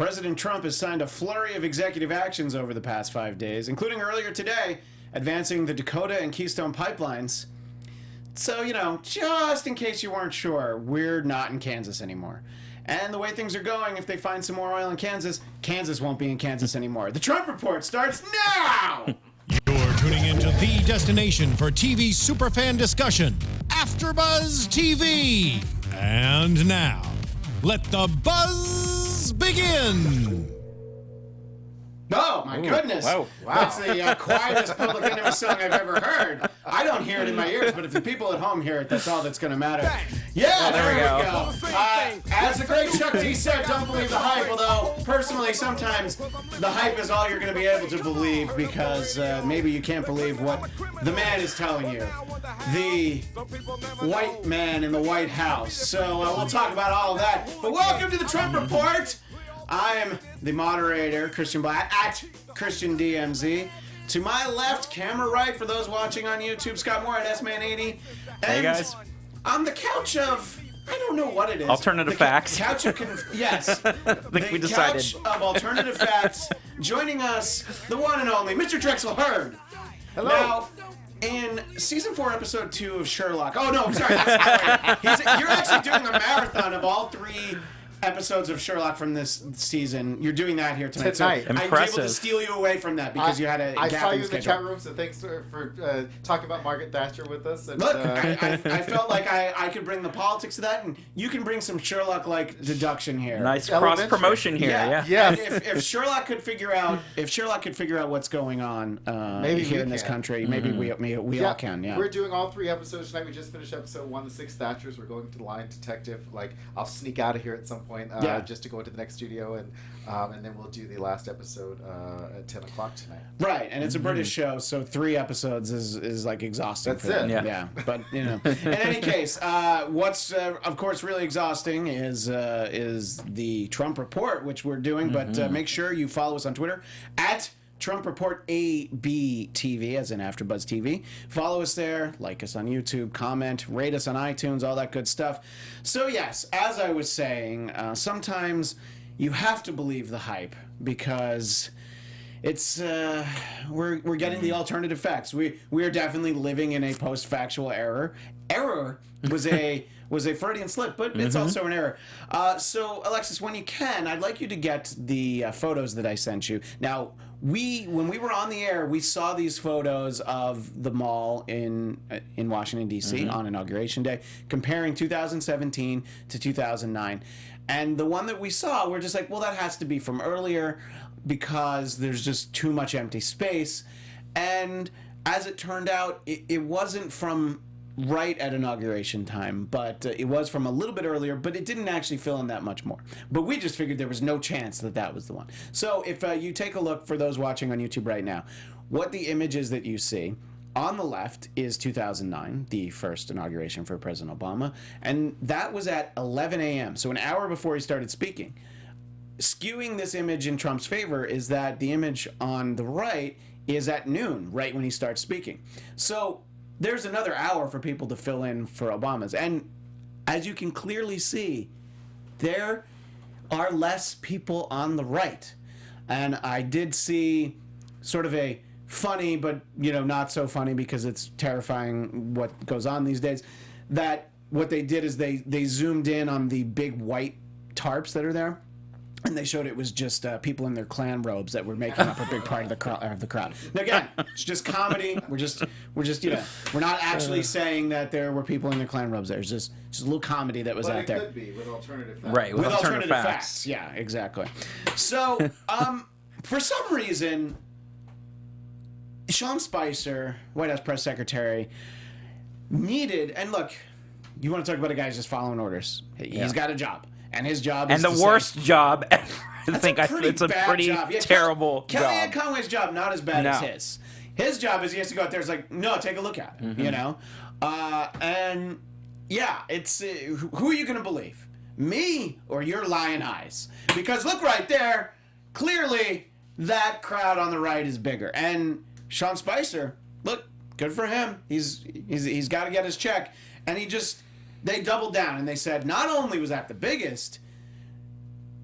President Trump has signed a flurry of executive actions over the past 5 days, including earlier today, advancing the Dakota and Keystone pipelines. So, just in case you weren't sure, we're not in Kansas anymore. And the way things are going, if they find some more oil in Kansas, Kansas won't be in Kansas anymore. The Trump Report starts now! You're tuning into the destination for TV superfan discussion, AFTERBUZZ TV. And now, let the buzz begin. Oh, my goodness. Wow. That's the quietest Public Enemy song I've ever heard. I don't hear it in my ears, but if the people at home hear it, that's all that's going to matter. Yeah, there we go. As the great Chuck D said, don't believe the hype, although, personally, sometimes the hype is all you're going to be able to believe because maybe you can't believe what the man is telling you. The white man in the White House. So we'll talk about all of that. But welcome to the Trump Report. I'm the moderator, Christian Bladt, at Christian DMZ. To my left, camera right, for those watching on YouTube, Scott Moore at S-Man80. Hey, guys. On the couch of, I don't know what it is. Alternative facts. Couch of, yes. I think we decided. Couch of alternative facts. Joining us, the one and only, Mr. Drexel Hurd. Hello. Now, in season 4, episode 2 of Sherlock. Oh, no, I'm sorry. You're actually doing a marathon of all 3 episodes of Sherlock from this season. You're doing that here tonight. Tonight. So I was able to steal you away from that because you had a I gap saw in you in the schedule. chat room, so thanks for talking about Margaret Thatcher with us. And, Look, I felt like I could bring the politics to that, and you can bring some Sherlock-like deduction here. Nice cross promotion here. Yeah. And if Sherlock could figure out, what's going on Maybe here we in this can. country, maybe we all can. Yeah. We're doing all 3 episodes tonight. We just finished episode 1, The Six Thatchers. We're going to Line Detective. I'll sneak out of here at some point just to go into the next studio, and then we'll do the last episode at 10 o'clock tonight. Right, and it's a British show, so 3 episodes is like exhausting. That's for them. it. Yeah. But in any case, what's of course really exhausting is the Trump Report, which we're doing. But make sure you follow us on Twitter at Trump Report ABTV, as in AfterBuzz TV. Follow us there, like us on YouTube, comment, rate us on iTunes, all that good stuff. So yes, as I was saying, sometimes you have to believe the hype because it's we're getting the alternative facts. We are definitely living in a post-factual error. Error was a Freudian slip, but it's also an error. So Alexis, when you can, I'd like you to get the photos that I sent you. Now, when we were on the air, we saw these photos of the mall in Washington, D.C. on Inauguration Day, comparing 2017 to 2009. And the one that we saw, we're just like, well, that has to be from earlier because there's just too much empty space. And as it turned out, it wasn't from right at inauguration time, but it was from a little bit earlier, but it didn't actually fill in that much more. But we just figured there was no chance that was the one. So if you take a look, for those watching on YouTube right now, what the image is that you see, on the left is 2009, the first inauguration for President Obama, and that was at 11 a.m., so an hour before he started speaking. Skewing this image in Trump's favor is that the image on the right is at noon, right when he starts speaking. So there's another hour for people to fill in for Obama's. And as you can clearly see, there are less people on the right. And I did see sort of a funny, but not so funny because it's terrifying what goes on these days, that what they did is they zoomed in on the big white tarps that are there. And they showed it was just people in their Klan robes that were making up a big part of the crowd. Now again, it's just comedy. We're just we're not actually saying that there were people in their Klan robes. There's just a little comedy that was out there. But it could be with alternative facts. Right, with alternative facts. Yeah, exactly. So, for some reason, Sean Spicer, White House press secretary, needed, and look, you want to talk about a guy who's just following orders. He's got a job. And his job is the worst job ever. I think it's a pretty job. Yeah, terrible job. Kellyanne Conway's job, not as bad as his. His job is he has to go out there. It's like, no, take a look at it, and yeah, it's who are you going to believe, me or your lying eyes? Because look right there, clearly that crowd on the right is bigger. And Sean Spicer, look, good for him. He's got to get his check, and they doubled down and they said not only was that the biggest,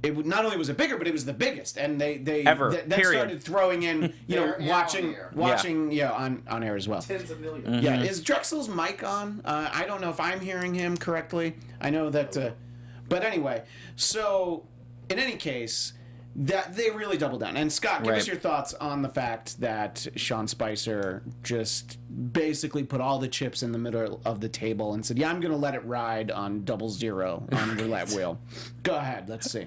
not only was it bigger, but it was the biggest, and they Ever, that period. started throwing in, watching on air as well. Tens of millions. Mm-hmm. Yeah, is Drexel's mic on? I don't know if I'm hearing him correctly. I know that, but anyway. So, in any case, that they really doubled down. And Scott, give us your thoughts on the fact that Sean Spicer just basically put all the chips in the middle of the table and said, "Yeah, I'm going to let it ride on 00 on roulette wheel." Go ahead, let's see.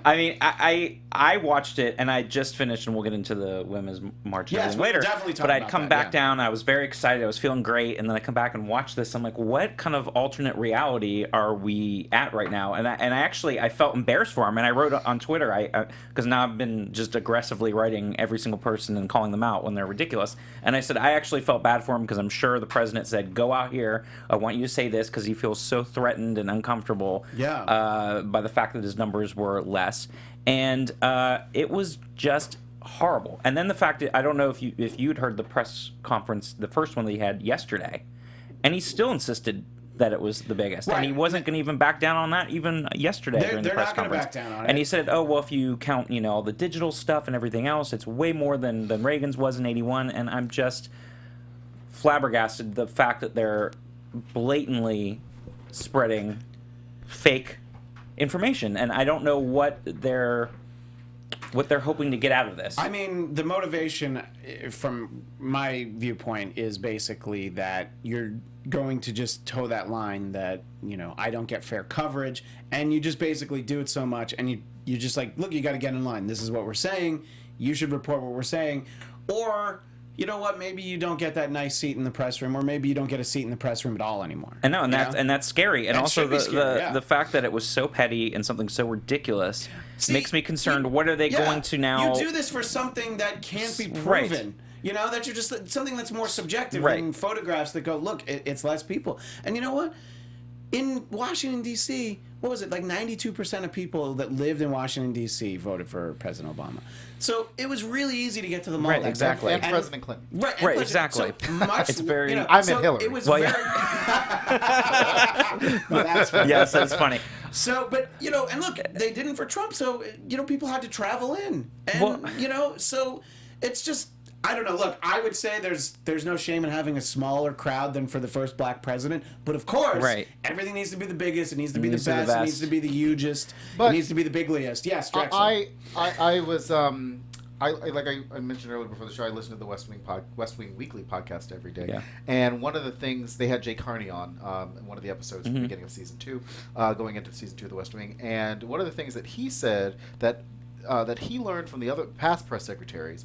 I mean, I watched it, and I just finished, and we'll get into the women's march later. Definitely talk but I'd about come that, back down. I was very excited. I was feeling great, and then I come back and watch this. I'm like, what kind of alternate reality are we at right now? And I felt embarrassed for him, and I wrote on Twitter, because now I've been just aggressively writing every single person and calling them out when they're ridiculous. And I said I actually felt bad for him because I'm sure the president said, "Go out here. I want you to say this," because he feels so threatened and uncomfortable by the fact that his numbers were less. And it was just horrible. And then the fact that I don't know if you'd heard the press conference, the first one that he had yesterday, and he still insisted that it was the biggest, and he wasn't going to even back down on that even yesterday during the press conference. Back down on it. And he said, "Oh well, if you count, all the digital stuff and everything else, it's way more than Reagan's was in '81." And I'm just flabbergasted the fact that they're blatantly spreading fake information, and I don't know what they're hoping to get out of this. I mean, the motivation, from my viewpoint, is basically that you're going to just toe that line that, I don't get fair coverage, and you just basically do it so much, and you just like, look, you got to get in line. This is what we're saying. You should report what we're saying. Or, you know what, maybe you don't get that nice seat in the press room, or maybe you don't get a seat in the press room at all anymore. I know, and that's scary. And also the fact that it was so petty and something so ridiculous makes me concerned. What are they going to now? You do this for something that can't be proven. Right. That you're just something that's more subjective right. than photographs that go, look, it's less people. And you know what? In Washington, D.C., what was it, like 92% of people that lived in Washington, D.C. voted for President Obama. So it was really easy to get to the mall. Right, exactly. And President Clinton. Right, exactly. So much, it's very... I'm in Hillary. It was well, very... Well, that's funny. Yes, that's funny. So, but, and look, they didn't for Trump, so, people had to travel in. And, so it's just... I don't know. Look, I would say there's no shame in having a smaller crowd than for the first black president. But of course, everything needs to be the biggest. It needs to be the best. It needs to be the hugest. It needs to be the bigliest. Yes, Drexel. I was like I mentioned earlier before the show. I listened to the West Wing Weekly podcast every day. Yeah. And one of the things they had Jay Carney on in one of the episodes from the beginning of season 2, going into season 2 of the West Wing. And one of the things that he said that he learned from the other past press secretaries,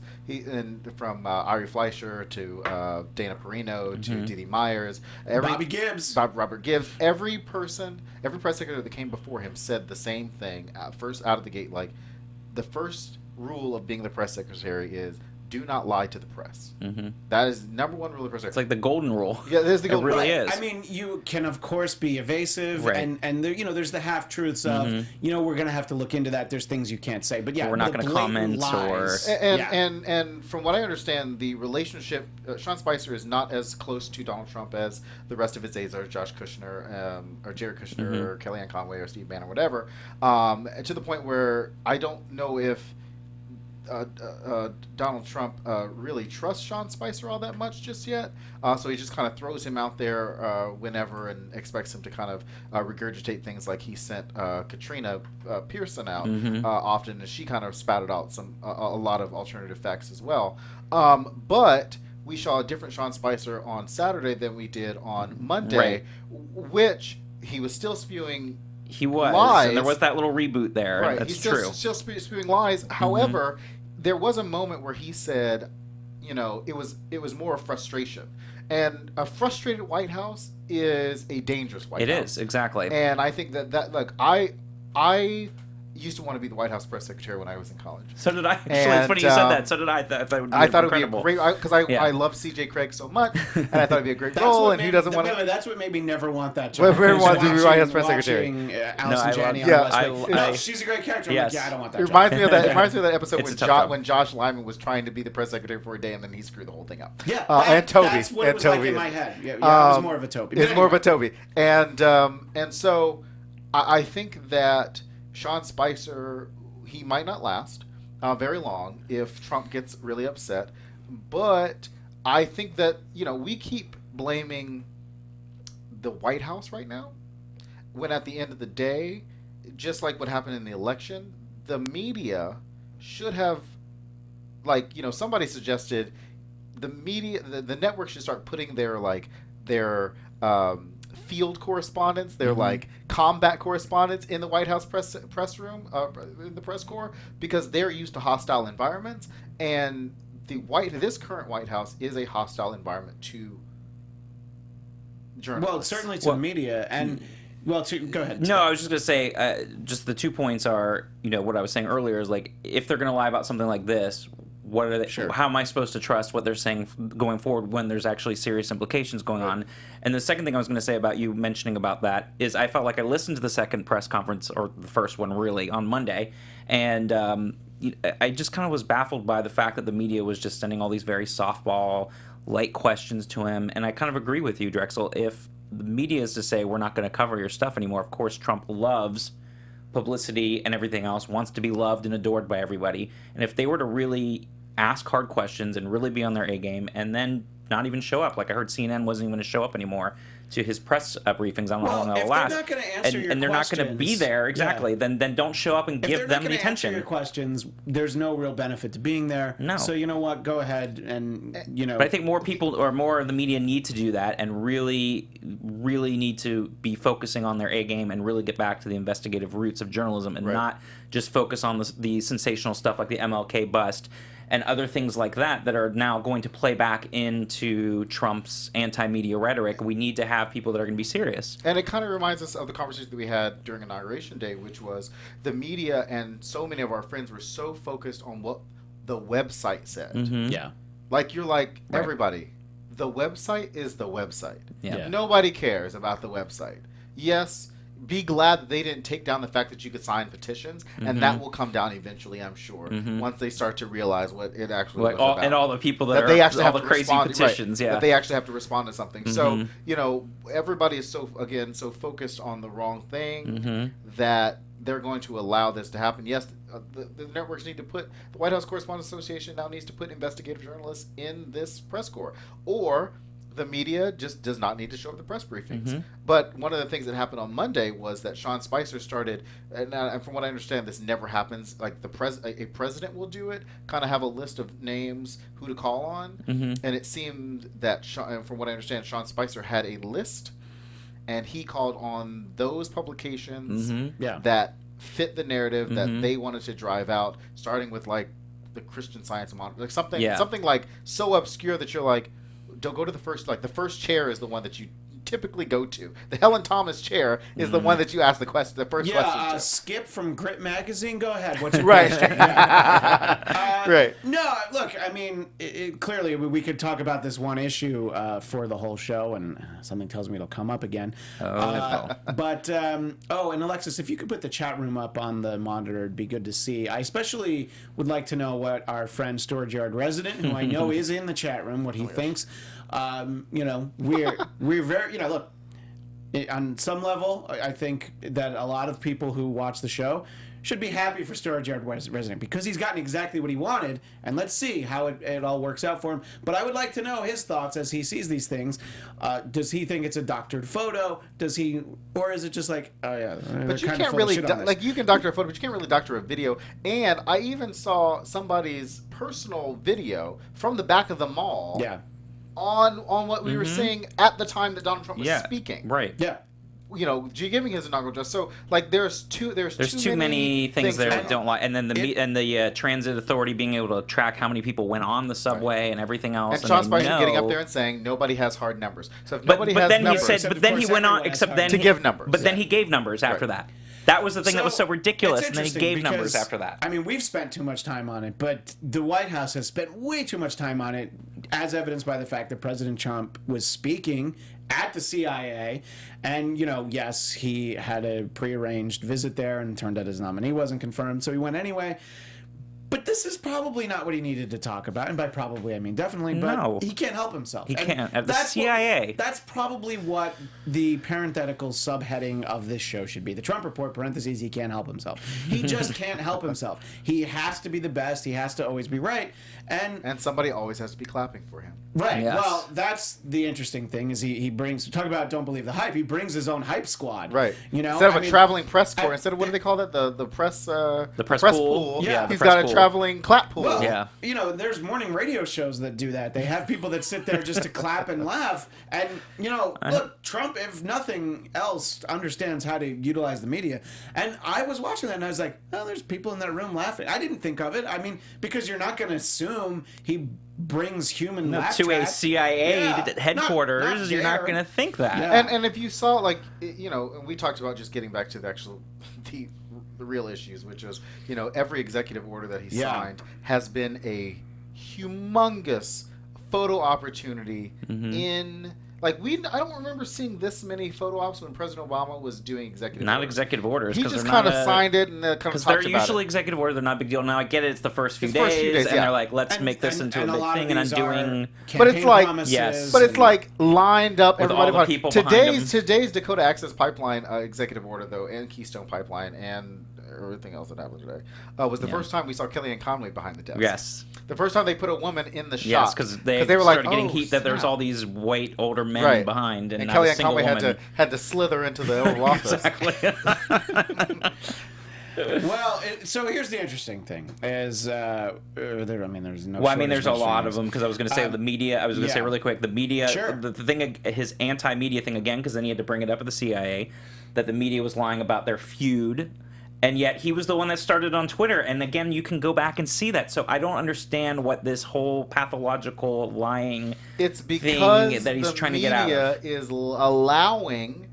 from Ari Fleischer to Dana Perino to Dee Dee Myers, Bobby Gibbs, Robert Gibbs, every press secretary that came before him said the same thing first out of the gate. Like, the first rule of being the press secretary is do not lie to the press. Mm-hmm. That is number one rule of the press secretary. It's like the golden rule. Yeah, there's the golden rule. It really is. I mean, you can of course be evasive, and there, there's the half truths of we're gonna have to look into that. There's things you can't say, but we're not gonna comment lies. And from what I understand, the relationship, Sean Spicer is not as close to Donald Trump as the rest of his aides are, Josh Kushner, or Jared Kushner, or Kellyanne Conway, or Steve Bannon, or whatever. To the point where I don't know if Donald Trump really trusts Sean Spicer all that much just yet. So he just kind of throws him out there whenever and expects him to kind of regurgitate things like he sent Katrina Pearson out often, and she kind of spouted out a lot of alternative facts as well. But we saw a different Sean Spicer on Saturday than we did on Monday, which he was still spewing. He was, lies. And there was that little reboot there. Right. That's He's true. Still spewing lies. However, there was a moment where he said, it was more of frustration, and a frustrated White House is a dangerous White House. It is, exactly. And I think that like I used to want to be the White House press secretary when I was in college. So did I. Actually, it's funny you said that. So did I. I thought it would be incredible. It would be a great, because I love C.J. Craig so much, and I thought it'd be a great role. And he doesn't want to. That's what made me never want that job. Never wanted to be White House press secretary. Allison Janney. She's a great character. Yes. I don't want that. It reminds me of that episode when Josh Lyman was trying to be the press secretary for a day, and then he screwed the whole thing up. Yeah, and Toby. That's what it was like in my head. Yeah, it was more of a Toby. It's more of a Toby, and so I think that Sean Spicer, he might not last very long if Trump gets really upset. But I think that, we keep blaming the White House right now, when at the end of the day, just like what happened in the election, the media should have, somebody suggested the media, the network should start putting their field correspondents, their combat correspondents in the White House press room, in the press corps, because they're used to hostile environments, and this current White House is a hostile environment to journalists. Well, certainly to the media, and go ahead. No, I was just going to say, just the 2 points are, what I was saying earlier is if they're going to lie about something like this, what are they? Sure. How am I supposed to trust what they're saying going forward when there's actually serious implications going on? And the second thing I was going to say about you mentioning about that is I felt like I listened to the second press conference, or the first one really, on Monday, and I just kind of was baffled by the fact that the media was just sending all these very softball, light questions to him. And I kind of agree with you, Drexel. If the media is to say we're not going to cover your stuff anymore, of course Trump loves publicity and everything else, wants to be loved and adored by everybody. And if they were to really ask hard questions and really be on their A game, and then not even show up, like I heard CNN wasn't even going to show up anymore to his press briefings. I don't know how long that'll last. They're not going to answer your and they're questions, not going to be there, exactly. Yeah. Then don't show up and give them the attention. Answer your questions, there's no real benefit to being there. No. So you know what? Go ahead and But I think more people or more of the media need to do that, and really need to be focusing on their A game and really get back to the investigative roots of journalism, and not just focus on the sensational stuff like the MLK bust and other things like that are now going to play back into Trump's anti-media rhetoric. We need to have people that are going to be serious. And it kind of reminds us of the conversation that we had during Inauguration Day, which was the media and so many of our friends were so focused on what the website said. Mm-hmm. Yeah. Everybody, the website is the website. Yeah. Nobody cares about the website. Yes, be glad that they didn't take down the fact that you could sign petitions, and that will come down eventually, I'm sure, once they start to realize what it actually was about. And all the people that they are actually all have the to crazy respond, petitions, that they actually have to respond to something. So, everybody is so focused on the wrong thing that they're going to allow this to happen. Yes, the networks need to put, the White House Correspondents Association now needs to put investigative journalists in this press corps, or the media just does not need to show up to press briefings. But one of the things that happened on Monday was that Sean Spicer started, and from what I understand, this never happens. Like a president will do it, kind of have a list of names who to call on, and it seemed that, from what I understand, Sean Spicer had a list, and he called on those publications that fit the narrative that they wanted to drive out, starting with the Christian Science Monitor, something like so obscure that you're like, don't go to the first. The first chair is the one that you typically go to. The Helen Thomas chair is the one that you ask the first question to. Skip from Grit Magazine. Go ahead. What's your right? Right. No, look. I mean, clearly we could talk about this one issue for the whole show, and something tells me it'll come up again. But and Alexis, if you could put the chat room up on the monitor, it'd be good to see. I especially would like to know what our friend Storage Yard Resident, who I know is in the chat room, what he thinks. We're very, look, on some level, I think that a lot of people who watch the show should be happy for Storage Yard Resident, because he's gotten exactly what he wanted, and let's see how it all works out for him. But I would like to know his thoughts as he sees these things. Does he think it's a doctored photo? Or is it just like, oh yeah, but you can't really, you can doctor a photo, but you can't really doctor a video. And I even saw somebody's personal video from the back of the mall. Yeah. On what we were seeing at the time that Donald Trump was speaking. Right. Yeah. Giving his inaugural address. So there's too many things there that don't like, and then the transit authority being able to track how many people went on the subway and everything else. And Sean Spicer getting up there and saying nobody has hard numbers. So if nobody has numbers, he went on to give numbers. But then he gave numbers after that. That was the thing that was so ridiculous, and then he gave numbers after that. I mean, we've spent too much time on it, but the White House has spent way too much time on it, as evidenced by the fact that President Trump was speaking at the CIA, and, yes, he had a prearranged visit there, and it turned out his nominee wasn't confirmed, so he went anyway. But this is probably not what he needed to talk about, and by probably I mean definitely. But No. he can't help himself. He And can't. At the that's CIA. That's probably what the parenthetical subheading of this show should be. The Trump Report, parentheses, he can't help himself. He just can't help himself. He has to be the best. He has to always be right. And somebody always has to be clapping for him. right. Yes. Well, that's the interesting thing is he brings, talk about don't believe the hype. He brings his own hype squad. Right. You know, instead of I a mean, traveling press corps, instead of what do they call that? The press press pool. Yeah, the he's press got a pool. traveling clap pool. Well, Yeah. you know, there's morning radio shows that do that. They have people that sit there just to clap and laugh. And, you know, look, Trump, if nothing else, understands how to utilize the media. And I was watching that and I was like, oh, there's people in that room laughing. I didn't think of it. I mean, because you're not going to assume he brings human laugh To a track. CIA Yeah. headquarters, Not you're not there. going to think that. Yeah. And if you saw, like, you know, and we talked about just getting back to the actual the real issues, which is, you know, every executive order that he Yeah. signed has been a humongous photo opportunity in. Like, I don't remember seeing this many photo ops when President Obama was doing executive Not orders. executive orders. He 'cause just they're kind not of a- signed it and kind of Because talked they're about usually it. executive orders, they're not a big deal. Now I get it; it's the first few It's the first few days, and yeah. they're like, let's And- make this and- into and a big lot of thing, and I'm these are doing. But it's campaign like- promises Yes. But it's and- like lined up With everybody. all the people behind Today's Dakota Access Pipeline executive order, though, and Keystone Pipeline, and everything else that happened today, was the first time we saw Kellyanne Conway behind the desk. Yes. The first time they put a woman in the shot. Yes, because they were started like, getting "Oh, heat that there's snap." all these white older men Right. behind, and And not a Kellyanne single Conway woman. had to slither into the Oval Office. Exactly. Well, so here's the interesting thing: is there's no. Well, I mean, shortage there's a of lot of things. them because I was going to say the media. I was going to say yeah. really quick the media. Sure. The thing, his anti-media thing again, because then he had to bring it up at the CIA, that the media was lying about their feud, and yet he was the one that started on Twitter. And again, you can go back and see that. So I don't understand what this whole pathological lying. It's thing because that he's the trying to media get out of. is allowing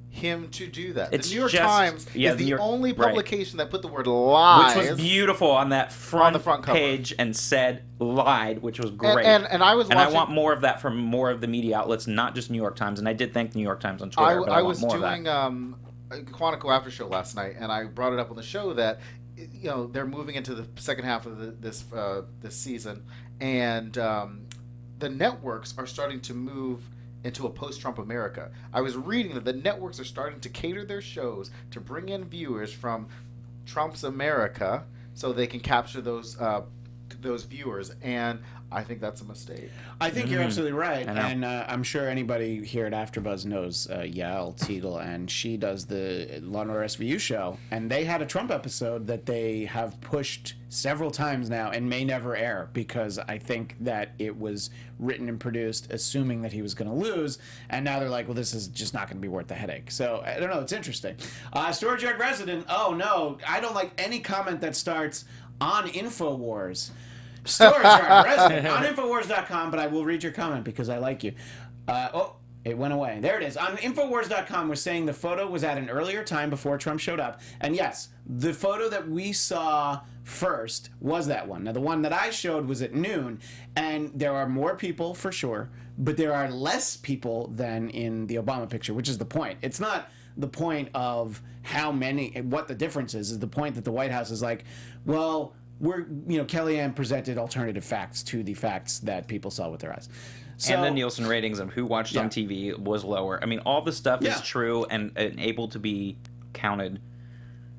him to do that. It's the New York just- Times yeah, is the the New York- only right. publication that put the word lies. Which was beautiful on that front front cover. page and said lied, which was great. And I was and watching. I want more of that from more of the media outlets, not just New York Times. And I did thank the New York Times on Twitter. but I want was more doing of a Quantico after show last night, and I brought it up on the show that, you know, they're moving into the second half of this season, and the networks are starting to move into a post-Trump America. I was reading that the networks are starting to cater their shows to bring in viewers from Trump's America so they can capture those viewers, and I think that's a mistake. I think you're absolutely right, I know. and I'm sure anybody here at AfterBuzz knows Yael Teagle, and she does the Law & Order SVU show, and they had a Trump episode that they have pushed several times now and may never air because I think that it was written and produced assuming that he was going to lose, and now they're like, well, this is just not going to be worth the headache. So I don't know, it's interesting. Storage Yard Resident, oh no, I don't like any comment that starts on InfoWars. Storage Yard Resident on Infowars.com, but I will read your comment because I like you. It went away. There it is. On Infowars.com, we're saying the photo was at an earlier time before Trump showed up. And yes, the photo that we saw first was that one. Now, the one that I showed was at noon, and there are more people for sure, but there are less people than in the Obama picture, which is the point. It's not the point of how many, what the difference is the point that the White House is like, well, Kellyanne presented alternative facts to the facts that people saw with their eyes. So, and the Nielsen ratings of who watched on TV was lower. I mean, all this stuff Yeah. is true and able to be counted.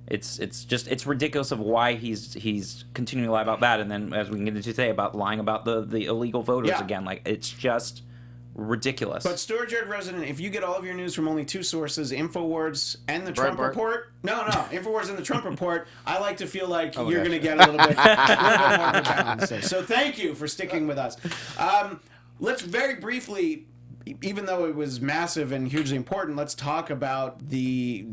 It's ridiculous of why he's continuing to lie about that, and then as we can get into today about lying about the illegal voters Yeah. again. Like, it's just ridiculous. But Storage Yard Resident, if you get all of your news from only two sources, InfoWars and the Trump Breitbart. Report. No, InfoWars and the Trump Report. I like to feel like you're gosh. going to get a little bit more of a balance there. So thank you for sticking with us. Let's very briefly, even though it was massive and hugely important, let's talk about the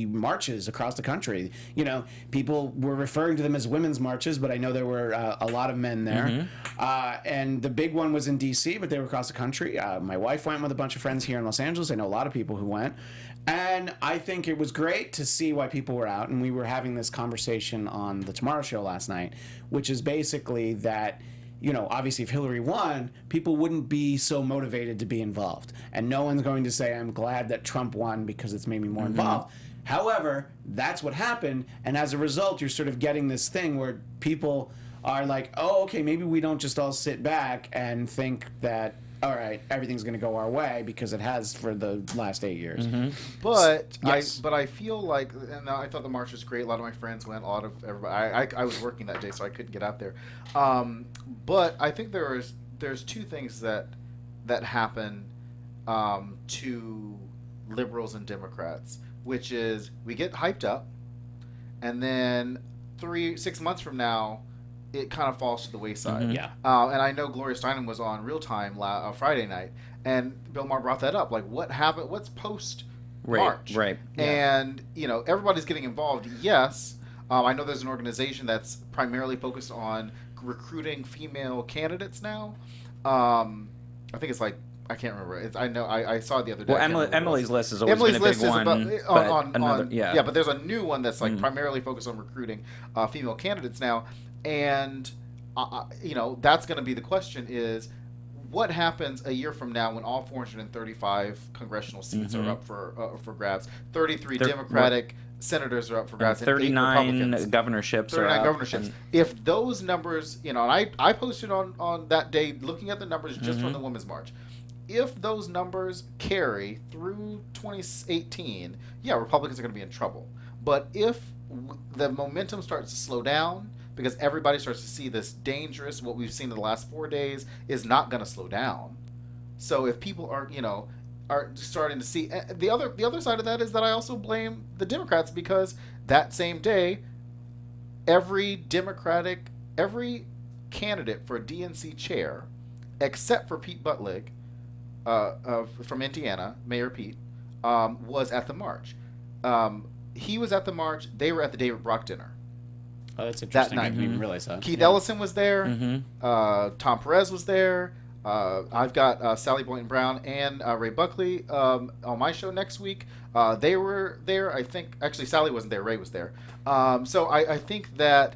marches across the country. You know, people were referring to them as women's marches, but I know there were a lot of men there. And the big one was in D.C., but they were across the country. My wife went with a bunch of friends here in Los Angeles. I know a lot of people who went. And I think it was great to see why people were out. And we were having this conversation on The Tomorrow Show last night, which is basically that, you know, obviously if Hillary won, people wouldn't be so motivated to be involved. And no one's going to say, I'm glad that Trump won because it's made me more involved. However, that's what happened. And as a result, you're sort of getting this thing where people are like, oh, okay, maybe we don't just all sit back and think that, all right, everything's going to go our way, because it has for the last 8 years. But Yes. I feel like, and I thought the march was great. A lot of my friends went. A lot of everybody. I was working that day, so I couldn't get out there. But I think there's two things that happen to liberals and Democrats, which is we get hyped up, and then 6 months from now, it kind of falls to the wayside. Yeah. And I know Gloria Steinem was on Real Time Friday night, and Bill Maher brought that up. Like, what happened? What's post March? Right. And everybody's getting involved. Yes. I know there's an organization that's primarily focused on recruiting female candidates now. I think it's like, I can't remember. I know I saw it the other day. Well, Emily's list has always been a big one. But there's a new one that's like primarily focused on recruiting female candidates now, and that's going to be the question: is what happens a year from now when all 435 congressional seats are up for grabs? 33 Democratic senators are up for grabs. 39 governorships are up. 39 governorships. If those numbers, and I posted on that day looking at the numbers just from the Women's March. If those numbers carry through 2018, yeah, Republicans are going to be in trouble. But if the momentum starts to slow down, because everybody starts to see this dangerous, what we've seen in the last 4 days is not going to slow down. So if people are starting to see, the other side of that is that I also blame the Democrats, because that same day, every candidate for DNC chair, except for Pete Buttigieg, from Indiana, Mayor Pete, was at the march. He was at the march. They were at the David Brock dinner. Oh, that's interesting. That night. I didn't even realize that. Keith Ellison was there. Tom Perez was there. I've got Sally Boynton Brown and Ray Buckley on my show next week. They were there. I think actually Sally wasn't there. Ray was there. So I think that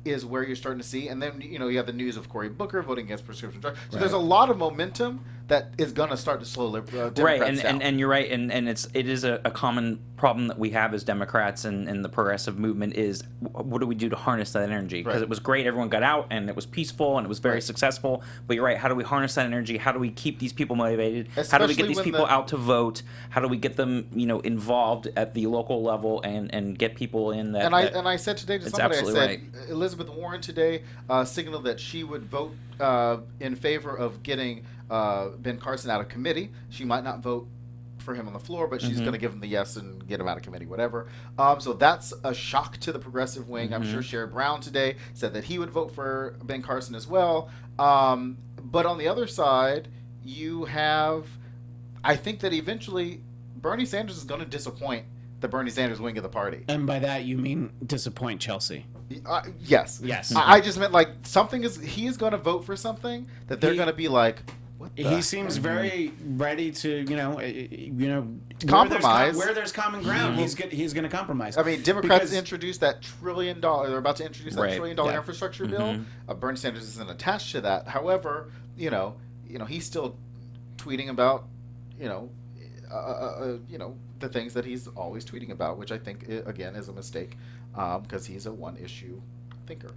is where you're starting to see, and then you have the news of Cory Booker voting against prescription drugs. So there's a lot of momentum that is going to start to slow Democrats down. And you're right, and it is a common problem that we have as Democrats and the progressive movement is, what do we do to harness that energy? Because it was great, everyone got out and it was peaceful and it was very successful. But you're right, how do we harness that energy? How do we keep these people motivated? How do we get these people out to vote? How do we get them involved at the local level and get people in that? And I said today to somebody, I said Elizabeth Warren today signaled that she would vote in favor of getting Ben Carson out of committee. She might not vote for him on the floor, but she's going to give him the yes and get him out of committee, whatever. So that's a shock to the progressive wing. I'm sure Sherrod Brown today said that he would vote for Ben Carson as well. But on the other side, you have, I think that eventually Bernie Sanders is going to disappoint the Bernie Sanders wing of the party. And by that you mean disappoint Chelsea. Yes. I just meant like he is going to vote for something that they're going to be like, what the he seems very ready to compromise where there's common ground. He's going to compromise. I mean, Democrats introduced that $1 trillion. They're about to introduce that $1 trillion infrastructure bill. Bernie Sanders isn't attached to that. However, he's still tweeting about the things that he's always tweeting about, which I think again is a mistake, because he's a one-issue thinker.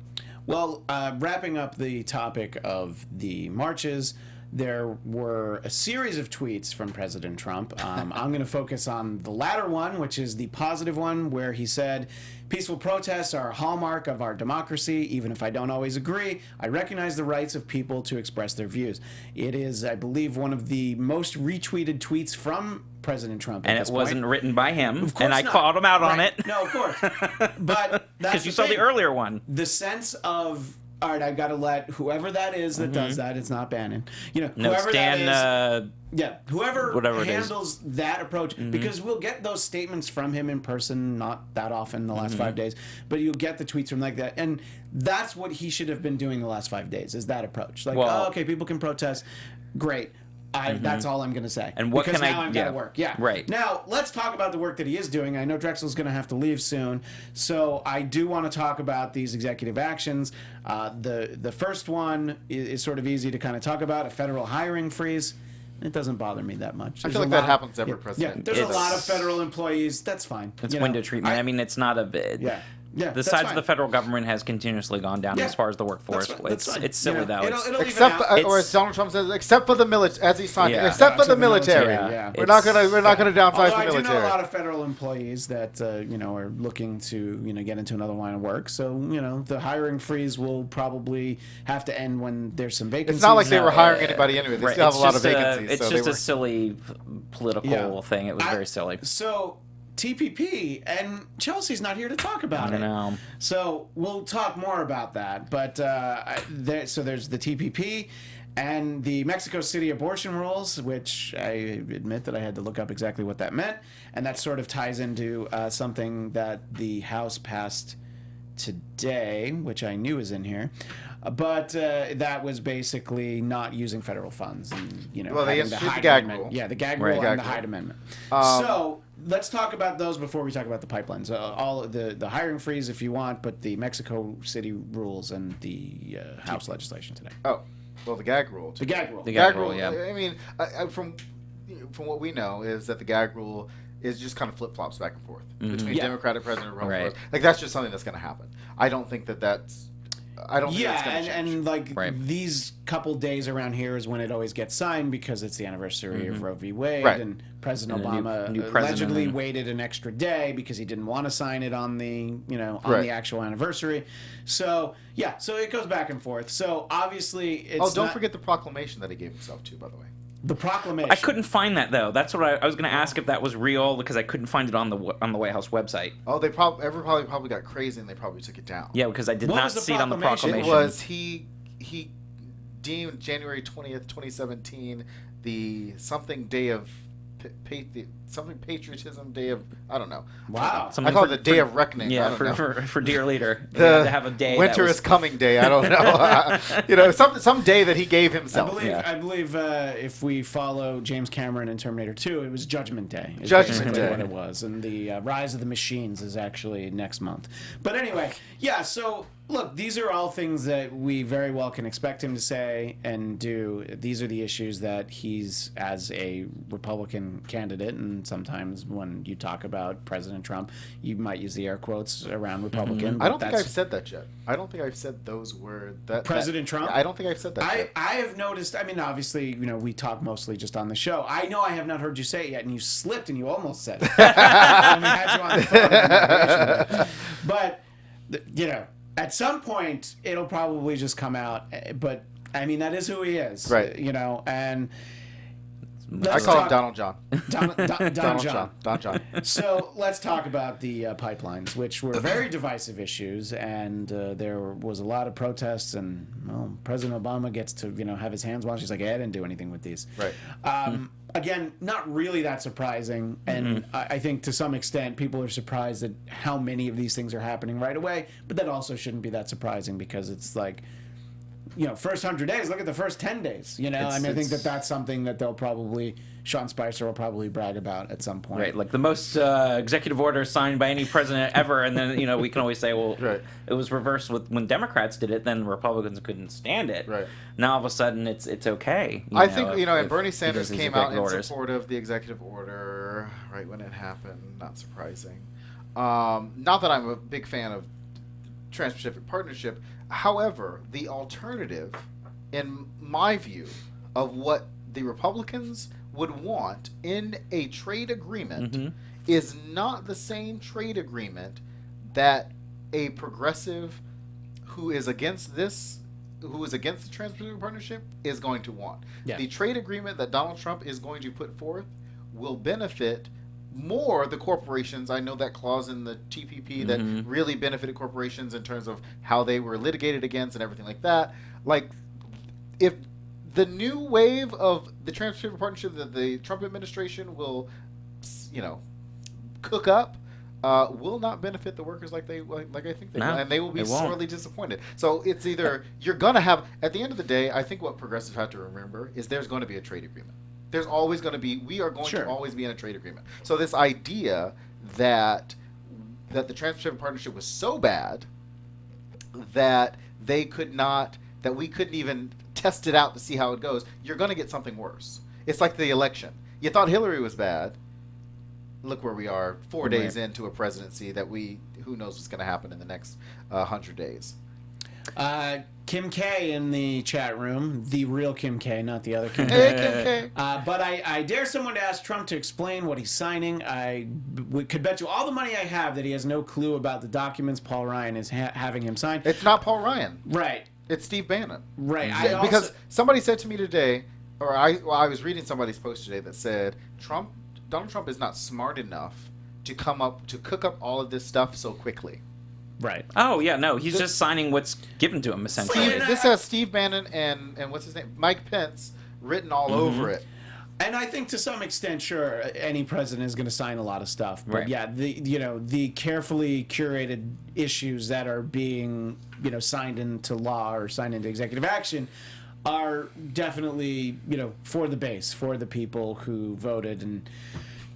Well, wrapping up the topic of the marches, there were a series of tweets from President Trump. I'm going to focus on the latter one, which is the positive one, where he said, "Peaceful protests are a hallmark of our democracy. Even if I don't always agree, I recognize the rights of people to express their views." It is, I believe, one of the most retweeted tweets from President Trump. And it wasn't written by him, and I not. called him out on it. No, of course. But because you saw the earlier one. The sense of, all right, I've got to let whoever that is that does that, it's not Bannon. Whoever Stan, that is. Whoever whatever handles that approach, because we'll get those statements from him in person, not that often in the last 5 days, but you'll get the tweets from like that. And that's what he should have been doing the last 5 days, is that approach. Like, okay, people can protest. Great. That's all I'm going to say. And what because can now I've got to work. Yeah. Right. Now, let's talk about the work that he is doing. I know Drexel's going to have to leave soon, so I do want to talk about these executive actions. The first one is sort of easy to kind of talk about, a federal hiring freeze. It doesn't bother me that much. I feel like that happens every president. Yeah, there's a lot of federal employees. That's fine. It's window treatment. I mean, it's not a bit. Yeah. Yeah, the that's size fine. of the federal government has continuously gone down Yeah, as far as the workforce. that's fine. It's silly though. It'll even Except, out. or It's- as Donald Trump says, except for the military, as he signed, Yeah. except for the military. Yeah. We're not gonna downsize Although the I do military. know a lot of federal employees that are looking to get into another line of work. So the hiring freeze will probably have to end when there's some vacancies. It's not like they were hiring anybody anyway. They Right, still have a lot of just vacancies. It's so just they a silly political thing. It was very silly. So TPP, and Chelsea's not here to talk about I it. know. So we'll talk more about that. But so there's the TPP and the Mexico City abortion rules, which I admit that I had to look up exactly what that meant, and that sort of ties into something that the House passed today, which I knew was in here. But that was basically not using federal funds, and Well, they having instituted the Hyde gag Amendment. rule. Yeah, the gag Right. rule Gag and the rule. Hyde Amendment. So let's talk about those before we talk about the pipelines. All of the hiring freeze, if you want, but the Mexico City rules and the House legislation today. Oh, well, the gag rule. The gag rule. The gag rule, yeah. I mean, from what we know is that the gag rule is just kind of flip flops back and forth between Yeah. Democratic president and Republican Right. president. Like that's just something that's going to happen. I don't think that's. I don't think that's Yeah, going to change. and like Right. these couple days around here is when it always gets signed because it's the anniversary of Roe v. Wade, Right. and President And a Obama new president allegedly and- waited an extra day because he didn't want to sign it on the on Right. the actual anniversary. So yeah, so it goes back and forth. So obviously, it's don't not- forget the proclamation that he gave himself to, by the way. the proclamation. I couldn't find that though. That's what I was going to ask if that was real because I couldn't find it on the White House website. Oh, they probably got crazy and they probably took it down. Yeah, because I did What not was the see it on the proclamation? It proclamation. was he deemed January 20th, 2017 the something day of something patriotism day of I don't know. Wow. I Something call it for- the day for- of reckoning. I Yeah, don't for, know. for dear leader, they the had to have a day. winter that was, is coming day. I don't know. some day that he gave himself. I believe if we follow James Cameron in Terminator 2, it was Judgment Day. Is Judgment basically Day. what it was, and the Rise of the Machines is actually next month. But anyway, yeah. So look, these are all things that we very well can expect him to say and do. These are the issues that he's as a Republican candidate, and sometimes when you talk about President Trump, you might use the air quotes around Republican. I don't but think that's- I've said that yet. I don't think I've said those words. President Trump? I don't think I've said that yet. I have noticed. I mean, obviously, we talk mostly just on the show. I know I have not heard you say it yet, and you slipped, and you almost said it when we had you on the phone. at Inauguration. But at some point, it'll probably just come out. But I mean, that is who he is, Right. And I call him Donald John. Don John. Don John. So let's talk about the pipelines, which were very divisive issues, and there was a lot of protests. And President Obama gets to have his hands washed. He's like, I didn't do anything with these. Right. Again, not really that surprising, and I think to some extent people are surprised at how many of these things are happening right away. But that also shouldn't be that surprising because it's like, first 100 days. Look at the first 10 days. I think that's something that Sean Spicer will probably brag about at some point. Right, like the most executive order signed by any president ever, and then we can always say, well, Right. it was reversed when Democrats did it, then Republicans couldn't stand it. Right. Now all of a sudden it's okay. I think if and Bernie he Sanders does these came out in executive orders. support of the executive order right when it happened. Not surprising. Not that I'm a big fan of Trans-Pacific Partnership. However, the alternative, in my view, of what the Republicans would want in a trade agreement is not the same trade agreement that a progressive who is against the Trans-Pacific Partnership is going to want. Yeah. The trade agreement that Donald Trump is going to put forth will benefit more the corporations. I know that clause in the TPP that really benefited corporations in terms of how they were litigated against and everything like that. Like, if the new wave of the Trans-Pacific Partnership that the Trump administration will, cook up, will not benefit the workers like I think they will, and they will be it won't. sorely disappointed. So it's either you're going to have, at the end of the day, I think what progressives have to remember is there's going to be a trade agreement. There's always going to be, we are going to always be in a trade agreement. So this idea that the Trans-Pacific Partnership was so bad that we couldn't even test it out to see how it goes, you're going to get something worse. It's like the election. You thought Hillary was bad. look where we are 4 days into a presidency that who knows what's going to happen in the next 100 days. Kim K in the chat room, the real Kim K, not the other Kim K. Hey, Kim K. But I dare someone to ask Trump to explain what he's signing. We could bet you all the money I have that he has no clue about the documents Paul Ryan is having him sign. It's not Paul Ryan. Right. It's Steve Bannon. Right. Because somebody said to me today, or I was reading somebody's post today that said Donald Trump is not smart enough to cook up all of this stuff so quickly. Right. Oh yeah, no, he's just signing what's given to him essentially. This has Steve Bannon and what's his name, Mike Pence, written all over it. And I think to some extent, sure, any president is going to sign a lot of stuff. But yeah, the carefully curated issues that are being signed into law or signed into executive action are definitely for the base, for the people who voted and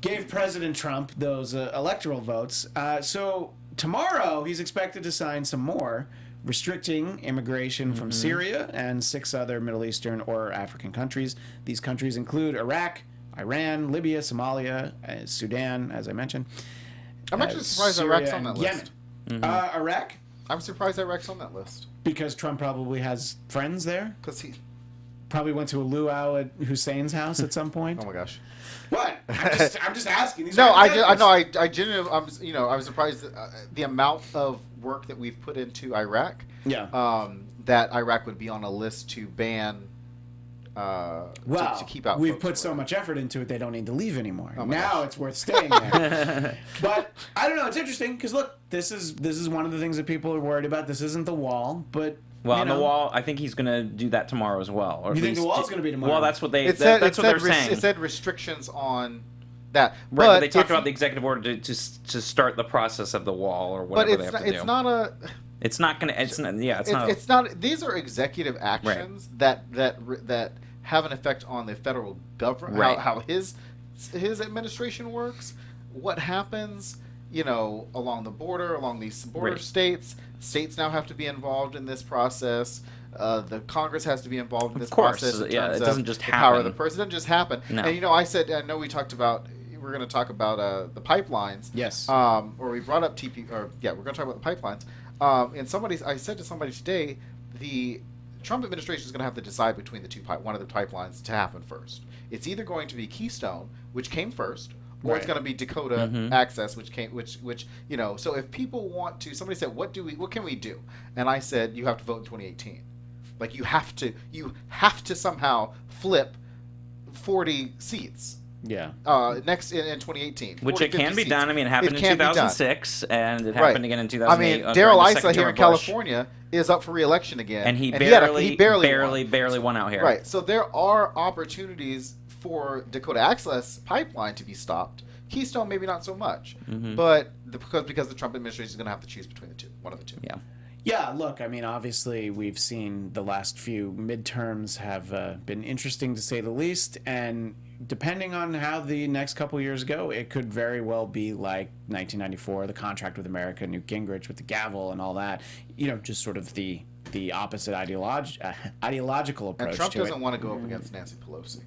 gave President Trump those electoral votes. So tomorrow he's expected to sign some more, restricting immigration from Syria and 6 other Middle Eastern or African countries. These countries include Iraq, Iran, Libya, Somalia, Sudan, as I mentioned. I'm actually surprised Iraq's on that list. Iraq? I'm surprised Iraq's on that list. Because Trump probably has friends there? Because he probably went to a luau at Hussein's house at some point. Oh my gosh. What? I'm just asking. These I genuinely, I'm surprised the amount of work that we've put into Iraq. Yeah. That Iraq would be on a list to ban. To keep out. We've put so much effort into it; they don't need to leave anymore. Now it's worth staying there. But I don't know. It's interesting because look, this is one of the things that people are worried about. This isn't the wall, but. Well, on the wall, I think he's going to do that tomorrow as well. Or you think the wall's going to be tomorrow? Well, that's what that's what they're saying. It said restrictions on that. Right, but they talked about the executive order to start the process of the wall or whatever they have to do. It's not a. It's not going to. It's not. These are executive actions that have an effect on the federal government. Right. How his administration works. What happens? Along the border, along these border states. States now have to be involved in this process. The Congress has to be involved in this process. It doesn't just happen. The power of the president doesn't just happen. No. And I know we talked about. We're going to talk about the pipelines. Yes. Or we brought up we're going to talk about the pipelines. And I said to somebody today, the Trump administration is going to have to decide between one of the pipelines to happen first. It's either going to be Keystone, which came first. Or it's going to be Dakota Access, which So if people want to, somebody said, "What can we do?" And I said, "You have to vote in 2018. Like you have to somehow flip 40 seats." Yeah. Next in 2018, which it can be seats. done. I mean, it happened in 2006, and it happened again in 2008. I mean, Darrell Issa here in California is up for re-election again, and he barely won out here. Right. So there are opportunities for Dakota Access pipeline to be stopped. Keystone maybe not so much, but because the Trump administration is going to have to choose between the two, one of the two. Yeah. Yeah, look, I mean, obviously we've seen the last few midterms have been interesting to say the least, and depending on how the next couple years go, it could very well be like 1994, the contract with America, Newt Gingrich with the gavel and all that, just sort of the opposite ideological approach. And Trump doesn't want to go up against Nancy Pelosi.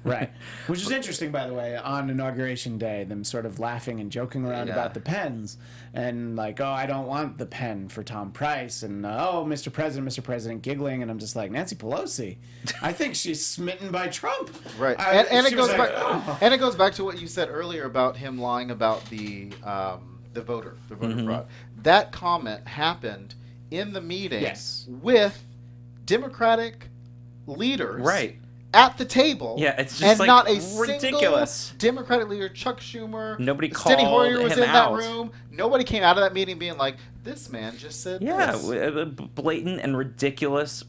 Right. Which is interesting, by the way, on Inauguration Day, them sort of laughing and joking around about the pens. And like, oh, I don't want the pen for Tom Price. And, oh, Mr. President, giggling. And I'm just like, Nancy Pelosi, I think she's smitten by Trump. Right. And it goes back. Oh. And it goes back to what you said earlier about him lying about the voter fraud. That comment happened in the meeting with Democratic leaders at the table. Yeah, it's just and like not a ridiculous. Single Democratic leader, Chuck Schumer, nobody called Steny Hoyer was him in out. That room. Nobody came out of that meeting being like, this man just said this. Blatant and ridiculous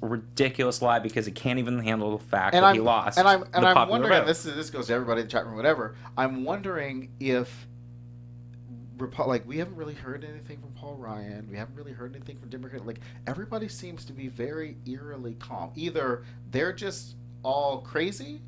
lie because he can't even handle the fact that he lost. And I'm wondering, and this goes to everybody in the chat room, whatever. I'm wondering if we haven't really heard anything from Paul Ryan. We haven't really heard anything from Democrat. Like everybody seems to be very eerily calm. Either they're just all crazy,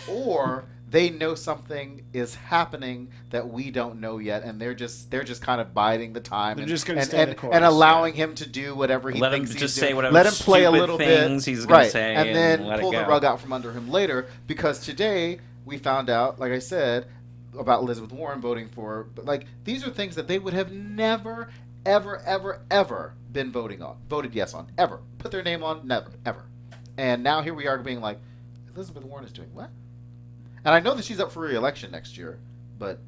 or they know something is happening that we don't know yet, and they're just kind of biding the time. They're just going to stay the course, and allowing him to do whatever he thinks he's just doing. say whatever. Let him play a little bit. He's going to say, and then pull the rug out from under him later. Because today we found out, like I said. about Elizabeth Warren voting for, but like these are things that they would have never, ever been voted yes on, ever put their name on, never, ever. And now here we are being like, Elizabeth Warren is doing what? And I know that she's up for re-election next year, but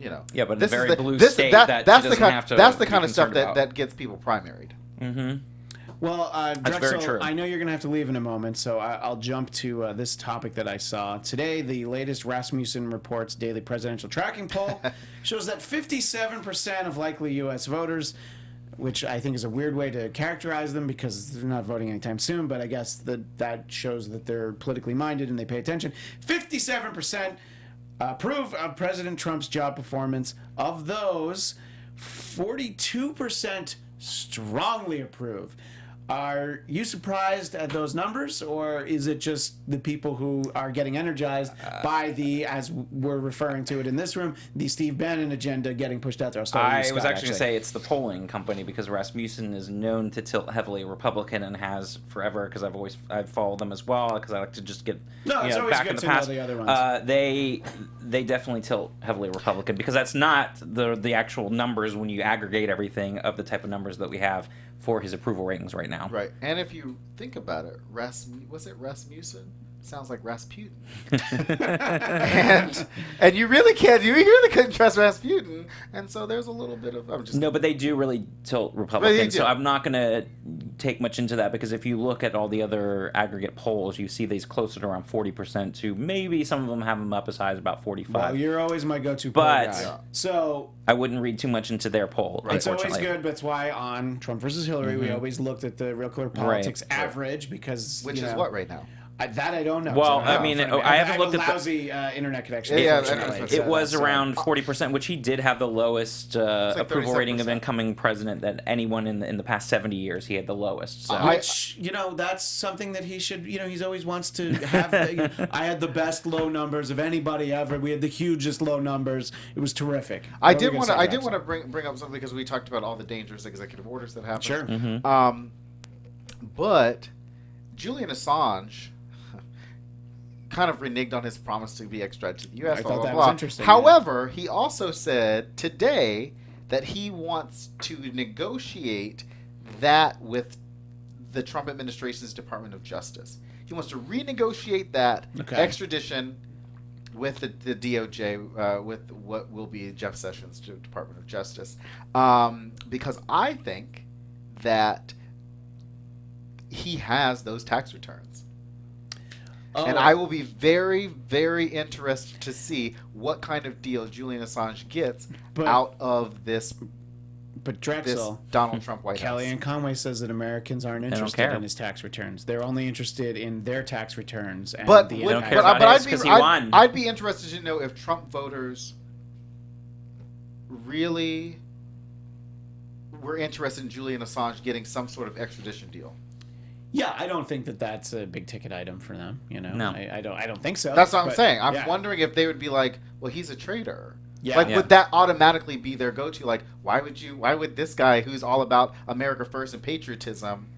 you know, Yeah, but this a is very the, blue this, state that, that that's she the doesn't kind have to that's the be kind of stuff concerned about. that gets people primaried. Mm-hmm. Well, That's very Drexel, true. I know you're going to have to leave in a moment, so I'll jump to this topic that I saw today. The latest Rasmussen Reports daily presidential tracking poll shows that 57% of likely U.S. voters, which I think is a weird way to characterize them because they're not voting anytime soon, but I guess that shows that they're politically minded and they pay attention. 57% approve of President Trump's job performance. Of those, 42% strongly approve. Are you surprised at those numbers, or is it just the people who are getting energized by the, as we're referring to it in this room, the Steve Bannon agenda getting pushed out there? I'll start with you, I was Scott, actually going to say it's the polling company because Rasmussen is known to tilt heavily Republican and has forever because I've followed them as well because I like to just get it's always back good in the to know past. the other ones. They definitely tilt heavily Republican because that's not the actual numbers when you aggregate everything of the type of numbers that we have for his approval ratings right now. Right, and if you think about it, was it Rasmussen? Sounds like Rasputin. and you really can't. You really couldn't trust Rasputin, and so there's a little bit of. No, but they do really tilt Republican, so I'm not going to take much into that because if you look at all the other aggregate polls, you see these closer to around 40% to maybe some of them have them up as high as about 45. Well, you're always my go-to poll But guy. So I wouldn't read too much into their poll. Right. it's always Unfortunately. good. That's why on Trump versus Hillary, we always looked at the Real Clear Politics average because Which is what right now? That I don't know. Well, So I mean, don't I have haven't looked a at the- lousy internet connection. Yeah, unfortunately. It was So- around 40%, which he did have the lowest approval rating of 37%. incoming president that anyone in the past 70 years. He had the lowest. So. Which, that's something that he should, he's always wants to have. I had the best low numbers of anybody ever. We had the hugest low numbers. It was terrific. I did want to bring up something because we talked about all the dangerous executive orders that happened. Sure. Mm-hmm. But Julian Assange kind of reneged on his promise to be extradited to the U.S. I blah, thought blah, that blah. was interesting. However, he also said today that he wants to negotiate that with the Trump administration's Department of Justice. He wants to renegotiate that extradition with the DOJ, with what will be Jeff Sessions' Department of Justice, because I think that he has those tax returns. And I will be very, very interested to see what kind of deal Julian Assange gets out of this. But Drexel, this Donald Trump White House. Kellyanne Conway says that Americans aren't interested in his tax returns. They're only interested in their tax returns. And But I'd be interested to know if Trump voters really were interested in Julian Assange getting some sort of extradition deal. Yeah, I don't think that that's a big ticket item for them. No, I don't think so. That's what I'm saying. I'm wondering if they would be like, well, he's a traitor. Yeah. Would that automatically be their go-to? Like, why would this guy who's all about America first and patriotism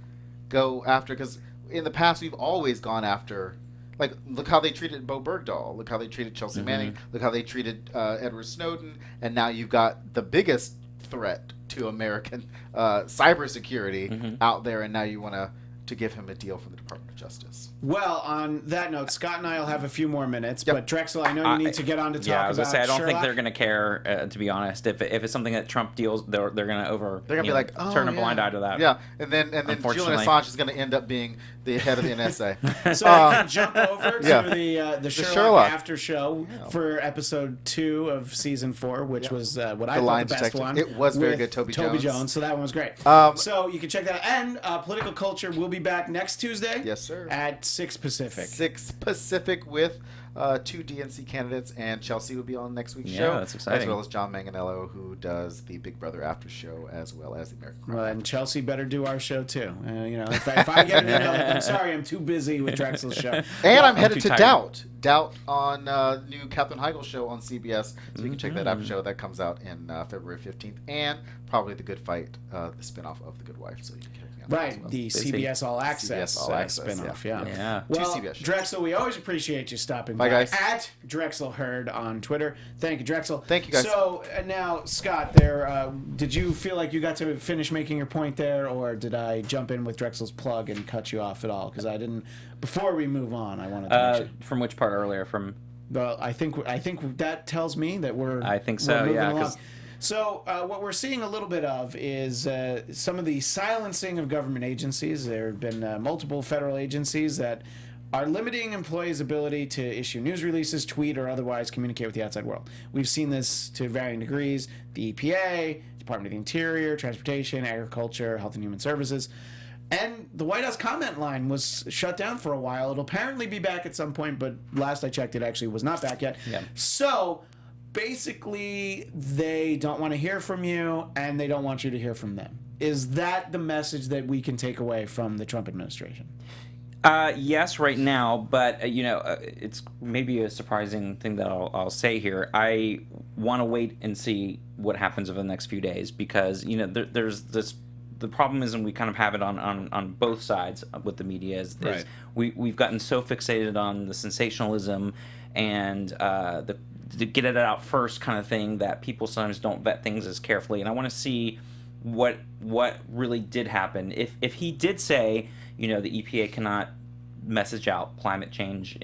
go after? Because in the past, we've always gone after. Like, look how they treated Bo Bergdahl. Look how they treated Chelsea Manning. Look how they treated Edward Snowden. And now you've got the biggest threat to American cybersecurity out there. And now you want to give him a deal from the Department of Justice. Well, on that note, Scott and I will have a few more minutes, but Drexel, I know you need to get on to talk about I was gonna say I don't think Sherlock. they're gonna care. To be honest, if it's something that Trump deals, they're gonna be like, oh, turn a blind eye to that. Yeah, and then Julian Assange is gonna end up being the head of the NSA. So I can jump over to the Sherlock after show for episode 2 of season 4, which was what I thought the best one. It was very good, Toby Jones. So that one was great. So you can check that out. And Political Culture will be back next Tuesday. Yes, sir. At 6 Pacific. 6 Pacific with 2 DNC candidates, and Chelsea will be on next week's show. Yeah, that's exciting. As well as John Manganiello, who does the Big Brother After Show, as well as the American Crime. Well, and Chelsea better do our show too. If I get an email, I'm sorry, I'm too busy with Drexel's show. And I'm headed to Doubt Doubt on new Katherine Heigl show on CBS, so you can check that out. Show that comes out in February 15th, and probably The Good Fight, the spinoff of The Good Wife. So you can check me out Right, as well. the CBS All Access, CBS All Access spinoff. Yeah. Yeah. Well, Two CBS shows. Drexel, we always appreciate you stopping Bye, by. guys. At Drexel Hurd on Twitter. Thank you, Drexel. Thank you, guys. So now, Scott, there. Did you feel like you got to finish making your point there, or did I jump in with Drexel's plug and cut you off at all? Because I didn't. Before we move on, I wanted to. Make sure. From which part earlier? From. Well, I think that tells me that we're. I think we're so. moving Yeah. along. So what we're seeing a little bit of is some of the silencing of government agencies. There have been multiple federal agencies that are limiting employees' ability to issue news releases, tweet, or otherwise communicate with the outside world. We've seen this to varying degrees. The EPA, Department of the Interior, Transportation, Agriculture, Health and Human Services. And the White House comment line was shut down for a while. It'll apparently be back at some point, but last I checked, it actually was not back yet. Yeah. So basically, they don't want to hear from you, and they don't want you to hear from them. Is that the message that we can take away from the Trump administration? Yes, right now, but it's maybe a surprising thing that I'll say here. I want to wait and see what happens over the next few days because there's this. The problem is, and we kind of have it on both sides with the media, is Right. we've gotten so fixated on the sensationalism and the get it out first kind of thing that people sometimes don't vet things as carefully. And I want to see what really did happen. If he did say, the EPA cannot message out climate change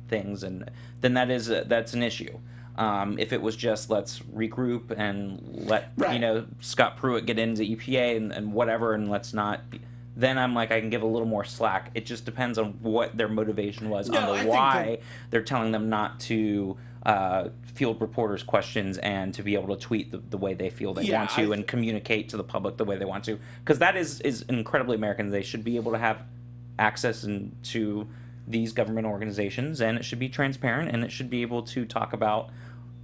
things, and then that's an issue. If it was just let's regroup and let Right. Scott Pruitt get into EPA and whatever, and let's not. Then I'm like, I can give a little more slack. It just depends on what their motivation was No, I on think why they're telling them not to field reporters' questions and to be able to tweet the way they feel they want to and communicate to the public the way they want to. Because that is incredibly American. They should be able to have access to these government organizations, and it should be transparent, and it should be able to talk about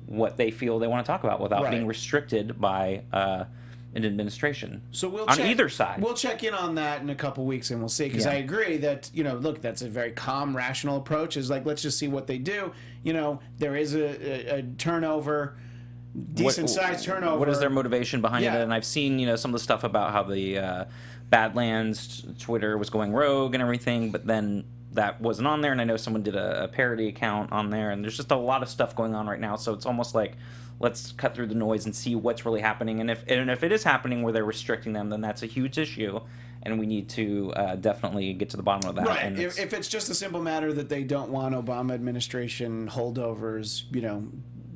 what they feel they want to talk about without Right. being restricted by an administration. So we'll on check, either side. We'll check in on that in a couple weeks, and we'll see. Because Yeah. I agree that look, that's a very calm, rational approach. Is like let's just see what they do. There is a turnover, decent sized turnover. What is their motivation behind Yeah. it? And I've seen some of the stuff about how the Badlands Twitter was going rogue and everything, but then that wasn't on there. And I know someone did a parody account on there, and there's just a lot of stuff going on right now. So it's almost like let's cut through the noise and see what's really happening. And if it is happening where they're restricting them, then that's a huge issue, and we need to definitely get to the bottom of that. Right. And If it's just a simple matter that they don't want Obama administration holdovers,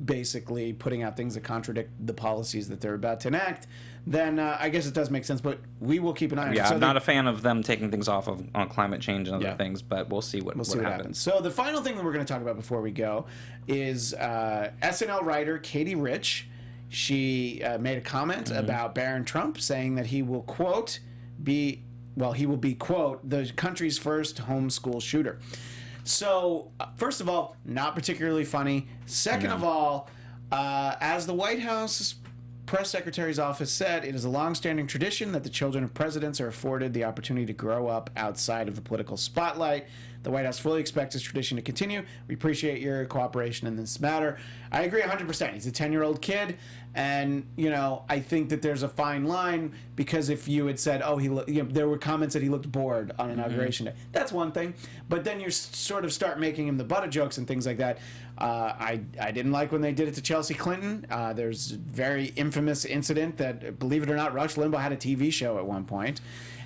basically putting out things that contradict the policies that they're about to enact, then I guess it does make sense. But we will keep an eye on it. yeah, So I'm not a fan of them taking things off on climate change and other Yeah. things, but we'll see what happens. So the final thing that we're going to talk about before we go is SNL writer Katie Rich. She made a comment about Barron Trump, saying that he will be quote the country's first homeschool shooter. So first of all, not particularly funny. Second of all, as the White House press secretary's office said, it is a long-standing tradition that the children of presidents are afforded the opportunity to grow up outside of the political spotlight. The White House fully expects this tradition to continue. We appreciate your cooperation in this matter. I agree 100%. He's a 10-year-old kid, and I think that there's a fine line, because if you had said, there were comments that he looked bored on Inauguration Day, that's one thing. But then you sort of start making him the butt of jokes and things like that. I didn't like when they did it to Chelsea Clinton. There's a very infamous incident that, believe it or not, Rush Limbaugh had a TV show at one point.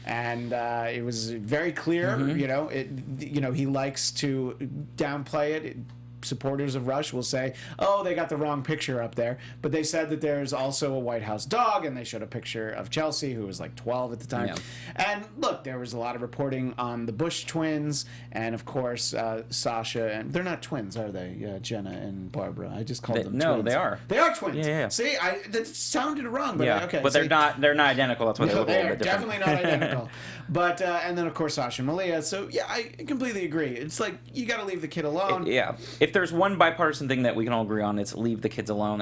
And it was very clear, he likes to downplay it. Supporters of Rush will say, oh, they got the wrong picture up there. But they said that there's also a White House dog, and they showed a picture of Chelsea, who was like 12 at the time. Yeah. And look, there was a lot of reporting on the Bush twins, and of course, Sasha, and they're not twins, are they? Jenna and Barbara. I just called them twins. No, they are. They are twins. Yeah. See, that sounded wrong, but okay. But they're not identical. That's why they look a They little are bit different. definitely not identical. But and then of course Sasha and Malia. So yeah, I completely agree. It's like you got to leave the kid alone. Yeah. If there's one bipartisan thing that we can all agree on, it's leave the kids alone.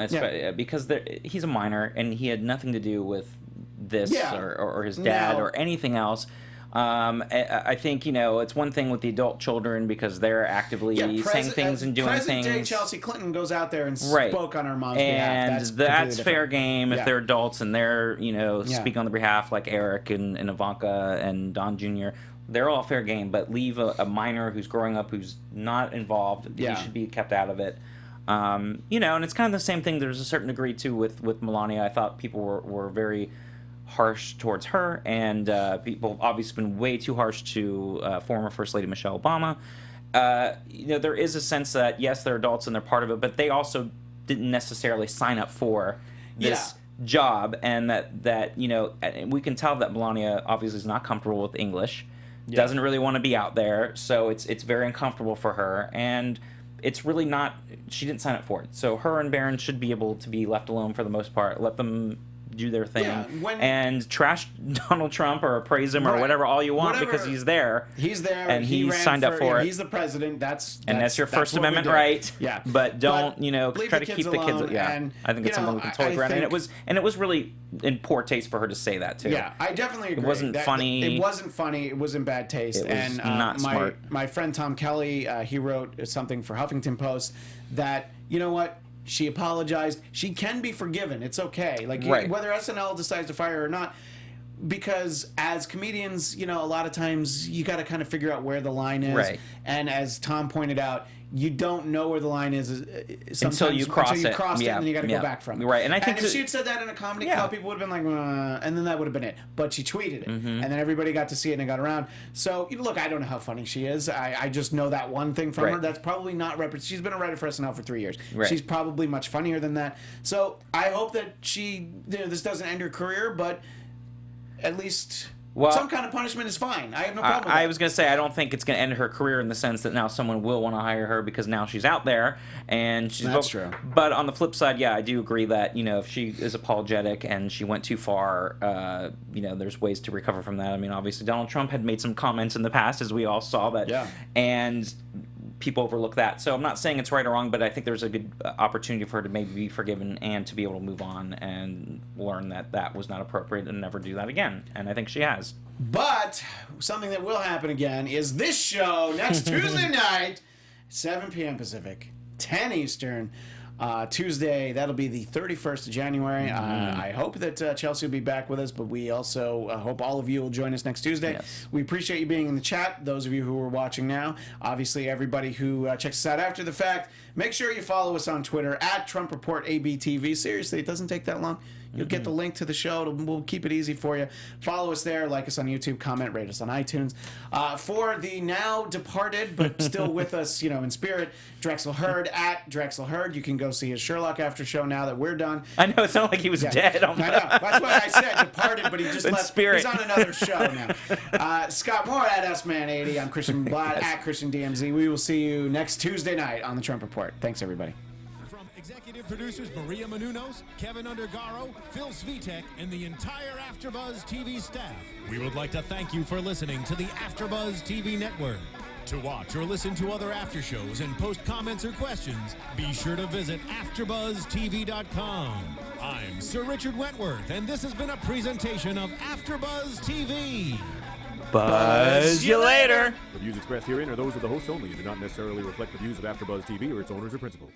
Because he's a minor and he had nothing to do with this or his dad or anything else. I think, it's one thing with the adult children because they're actively saying things and doing things. Present-day Chelsea Clinton goes out there and spoke on her mom's behalf. That's fair game if they're adults and they're, speaking on their behalf, like Eric and Ivanka and Don Jr. They're all fair game, but leave a minor who's growing up who's not involved. He should be kept out of it. And it's kind of the same thing. There's a certain degree, too, with Melania. I thought people were very harsh towards her, and people have obviously been way too harsh to former First Lady Michelle Obama. There is a sense that, yes, they're adults and they're part of it, but they also didn't necessarily sign up for this job, and that we can tell that Melania obviously is not comfortable with English, doesn't really want to be out there, so it's very uncomfortable for her, and it's really not, she didn't sign up for it. So her and Barron should be able to be left alone for the most part. Let them do their thing and trash Donald Trump or praise him or whatever all you want because he's there. He's there and he signed up for it. He's the president. That's your First Amendment right. Yeah, but don't try to keep the kids. Yeah, and, I think it's something we can totally grant. And it was really in poor taste for her to say that too. Yeah, I definitely agree. It wasn't funny. It wasn't funny. It was in bad taste. It was not smart. My friend Tom Kelly, he wrote something for Huffington Post that she apologized. She can be forgiven. It's okay. Whether SNL decides to fire her or not, because as comedians, a lot of times you got to kind of figure out where the line is. Right. And as Tom pointed out, you don't know where the line is until you cross it, and then you got to go back from it. Right. And I think if she had said that in a comedy club, people would have been like, and then that would have been it. But she tweeted it, and then everybody got to see it and it got around. So look, I don't know how funny she is. I just know that one thing from her. That's probably not she's been a writer for SNL for 3 years. Right. She's probably much funnier than that. So I hope that she this doesn't end her career, but at least some kind of punishment is fine. I have no problem with that. I was going to say, I don't think it's going to end her career in the sense that now someone will want to hire her because now she's out there. And she's That's true. But on the flip side, I do agree that, if she is apologetic and she went too far, there's ways to recover from that. I mean, obviously, Donald Trump had made some comments in the past, as we all saw that. Yeah. And people overlook that. So I'm not saying it's right or wrong, but I think there's a good opportunity for her to maybe be forgiven and to be able to move on and learn that was not appropriate and never do that again. And I think she has. But something that will happen again is this show next Tuesday night, 7 p.m. Pacific, 10 Eastern. Tuesday, that'll be the 31st of January. I hope that Chelsea will be back with us, but we also hope all of you will join us next Tuesday. Yes. We appreciate you being in the chat, those of you who are watching now. Obviously, everybody who checks us out after the fact, make sure you follow us on Twitter at Trump Report ABTV. Seriously, it doesn't take that long. You'll get the link to the show. We'll keep it easy for you. Follow us there. Like us on YouTube. Comment. Rate us on iTunes. For the now departed, but still with us, in spirit, Drexel Hurd at Drexel Hurd. You can go see his Sherlock after show now that we're done. I know. It sounded like he was dead. I know. That's why I said departed, but he just left. Spirit. He's on another show now. Scott Moore at SMan80. I'm Christian Bladt at Christian DMZ. We will see you next Tuesday night on the Trump Report. Thanks, everybody. Executive producers Maria Menounos, Kevin Undergaro, Phil Svitek, and the entire AfterBuzz TV staff. We would like to thank you for listening to the AfterBuzz TV network. To watch or listen to other after shows and post comments or questions, be sure to visit AfterBuzzTV.com. I'm Sir Richard Wentworth, and this has been a presentation of AfterBuzz TV. Buzz you later. The views expressed herein are those of the hosts only and do not necessarily reflect the views of AfterBuzz TV or its owners or principals.